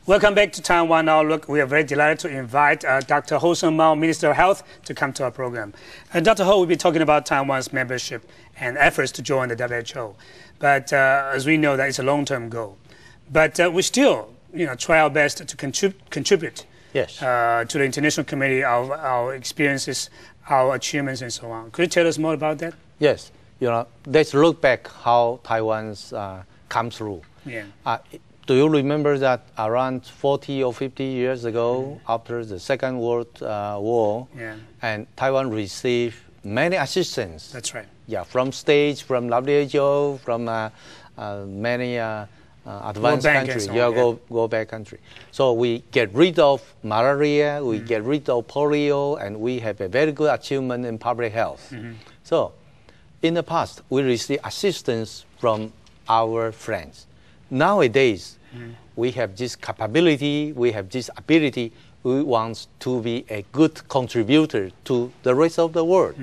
Welcome back to Taiwan Now Look. We are very delighted to invite Dr. Sheng-mou Hou, Minister of Health, to come to our program. Dr. Hou will be talking about Taiwan's membership and efforts to join the WHO. But as we know, that is a long-term goal. But we still, try our best to contribute to the international community, our experiences, our achievements, and so on. Could you tell us more about that? Yes. Let's look back how Taiwan's come through. Yeah. Do you remember that around 40 or 50 years ago, after the Second World War, and Taiwan received many assistance? That's right. Yeah, from states, from WHO, from many advanced countries, go back country. So we get rid of malaria, we get rid of polio, and we have a very good achievement in public health. So in the past, we received assistance from our friends. Nowadays, we have this capability, we have this ability, we want to be a good contributor to the rest of the world.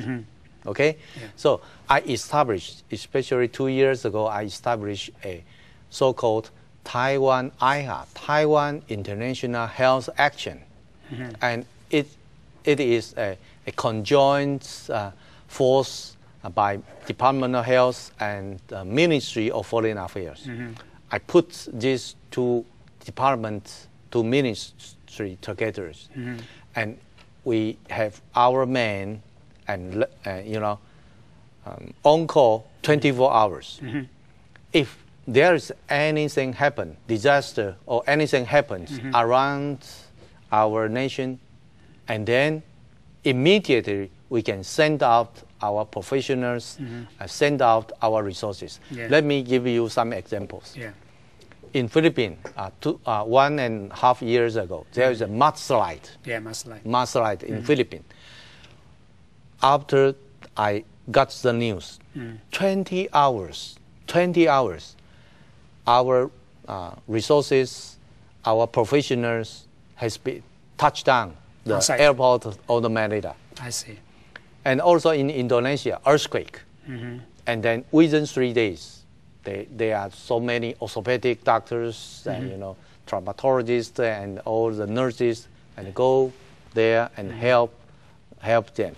Okay? Yeah. So I established, especially 2 years ago, I established a so-called Taiwan IHA, Taiwan International Health Action. And it is a conjoint force by Department of Health and Ministry of Foreign Affairs. I put these two departments, two ministries together, and we have our men and on call 24 hours. If there is anything happen, disaster or anything happens around our nation, and then immediately we can send out our professionals, send out our resources. Let me give you some examples. In Philippines, 1.5 years ago, there is a mudslide. Mudslide in Philippines. After I got the news, 20 hours, our resources, our professionals has been touched down the airport of the Manila. I see. And also in Indonesia, earthquake. And then within 3 days, there are so many orthopedic doctors and traumatologists and all the nurses and go there and help them.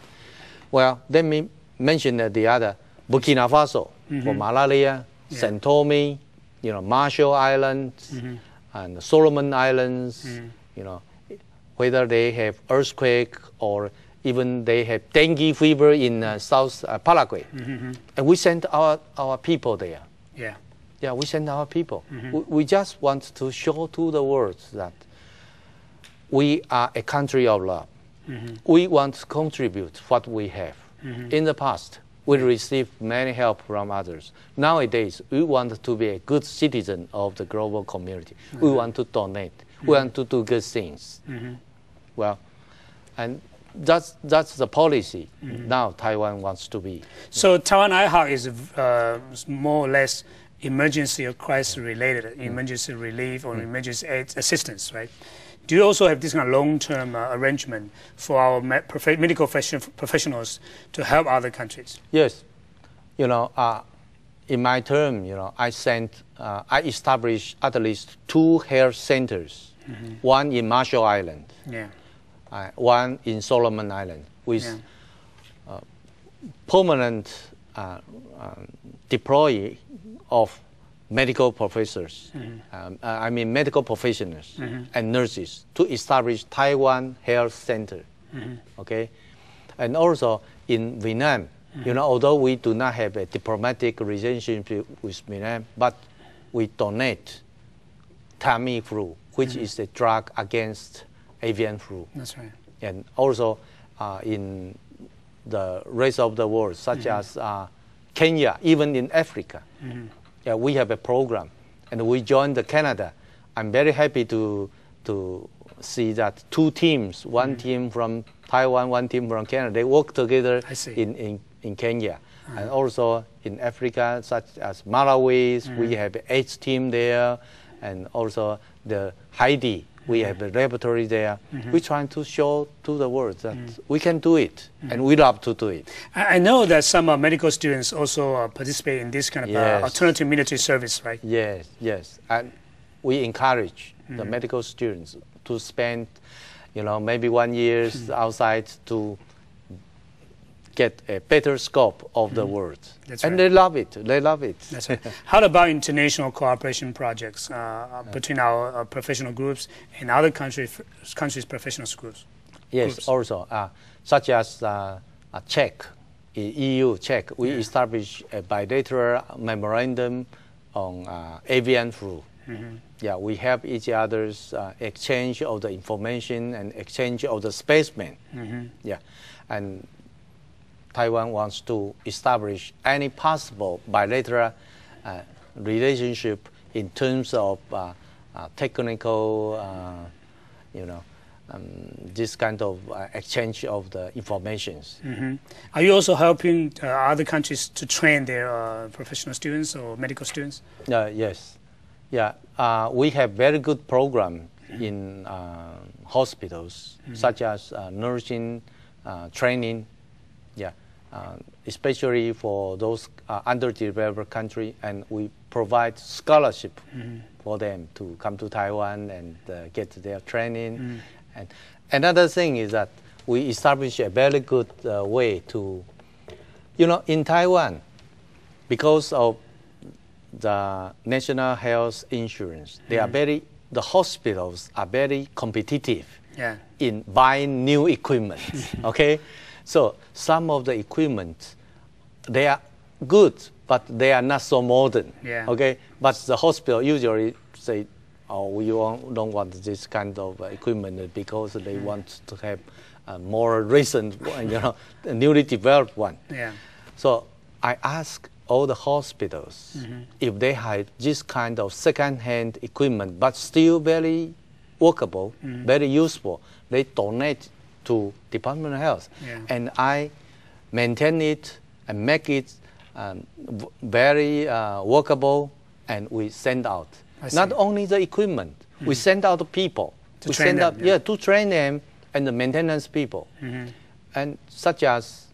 Well, let me mention the other, Burkina Faso for malaria, St. Tomé, Marshall Islands and Solomon Islands, whether they have earthquake or even they have dengue fever in South Paraguay. And we send our people there. Yeah, we send our people. We just want to show to the world that we are a country of love. We want to contribute what we have. In the past, we received many help from others. Nowadays, we want to be a good citizen of the global community. We want to donate. We want to do good things. Well, and that's the policy now Taiwan wants to be. So Taiwan IHA is more or less emergency or crisis related, emergency relief or emergency aid assistance, right? Do you also have this kind of long-term arrangement for our medical professionals to help other countries? Yes. In my term, I established at least 2 health centers, one in Marshall Island, one in Solomon Island, with permanent deploy of medical professors, medical professionals and nurses to establish Taiwan Health Center. Okay, and also in Vietnam, although we do not have a diplomatic relationship with Vietnam, but we donate Tamiflu, which is a drug against avian flu. That's right. And also in the rest of the world, such as Kenya, even in Africa. We have a program, and we joined Canada. I'm very happy to see that 2 teams, one team from Taiwan, one team from Canada, they work together in Kenya. And also in Africa, such as Malawi, we have 8 team there, and also the Haiti, we have a laboratory there. We're trying to show to the world that we can do it, and we love to do it. I know that some medical students also participate in this kind of alternative military service, right? Yes. And we encourage the medical students, to spend, maybe 1 year outside to get a better scope of the world. That's and right. they love it. They love it. That's right. How about international cooperation projects between our professional groups and other countries' professional groups? Yes, also, such as Czech, EU, Czech, we established a bilateral memorandum on avian flu. Yeah, we help each other's exchange of the information and exchange of the specimen. Yeah, and Taiwan wants to establish any possible bilateral relationship in terms of technical, this kind of exchange of the informations. Are you also helping other countries to train their professional students or medical students? Yes. Yeah, we have very good program in hospitals, such as nursing training. Yeah, especially for those underdeveloped countries, and we provide scholarship for them to come to Taiwan and get their training. And another thing is that we establish a very good way to, in Taiwan, because of the national health insurance, the hospitals are very competitive in buying new equipment. Okay, so some of the equipment, they are good, but they are not so modern. Okay, but the hospital usually say, "Oh, we don't want this kind of equipment because they want to have a more recent, newly developed one." So I ask all the hospitals if they have this kind of second-hand equipment, but still very workable, very useful. They donate to Department of Health, and I maintain it and make it very workable, and we send out. Not only the equipment, we send out the people. To train them, to train them and the maintenance people. And such as,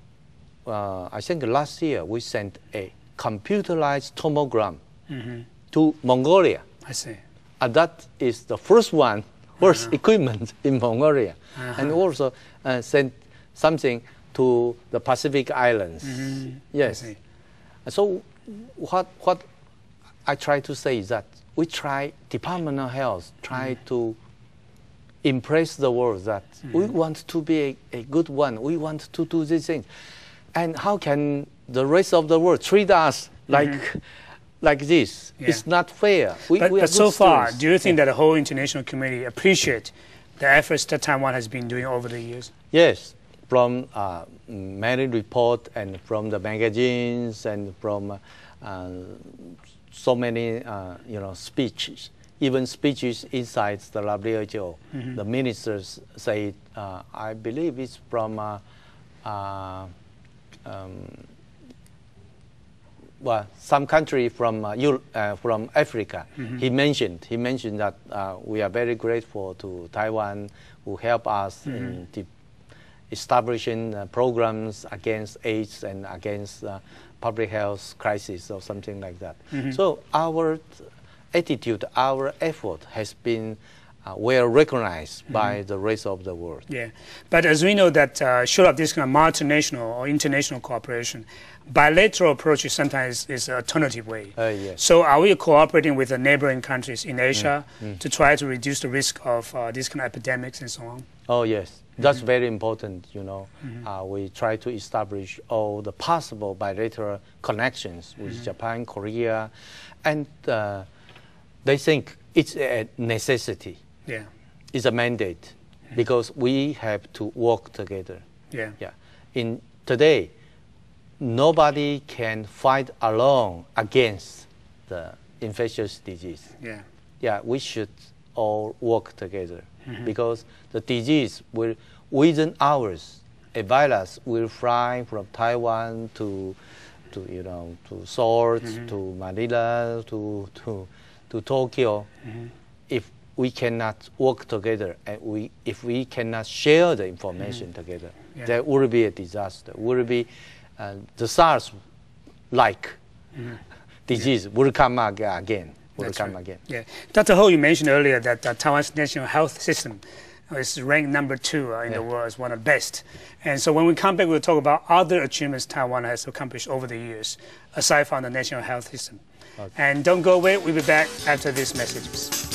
I think last year we sent a computerized tomogram to Mongolia. I see. And that is the first equipment in Mongolia. And also sent something to the Pacific Islands. Yes. So what I try to say is that we try, Department of Health, try to impress the world that we want to be a good one. We want to do these things. And how can the rest of the world treat us like this? It's not fair. But so far, do you think that the whole international community appreciate the efforts that Taiwan has been doing over the years? Yes, from many reports and from the magazines and from so many, speeches, even speeches inside the WHO. The ministers say, I believe it's from, some country from Africa. He mentioned that we are very grateful to Taiwan, who help us in establishing programs against AIDS and against public health crisis or something like that. So our attitude, our effort has been well recognized by the rest of the world. Yeah, but as we know that short of this kind of multinational or international cooperation, bilateral approach sometimes is an alternative way. Yes. So are we cooperating with the neighboring countries in Asia to try to reduce the risk of these kind of epidemics and so on? Oh yes, that's very important. We try to establish all the possible bilateral connections with Japan, Korea, and they think it's a necessity. Yeah, it's a mandate because we have to work together. Yeah. In today, nobody can fight alone against the infectious disease. Yeah, we should all work together because the disease will, within hours, a virus will fly from Taiwan to Seoul, to Manila, to Tokyo. If we cannot work together and if we cannot share the information together, there will be a disaster. Will be the SARS-like disease will come again. will come again. Yeah, Dr. Hou, you mentioned earlier that Taiwan's national health system is ranked number 2 in the world as one of the best. And so when we come back, we'll talk about other achievements Taiwan has accomplished over the years, aside from the national health system. Okay. And don't go away. We'll be back after these messages.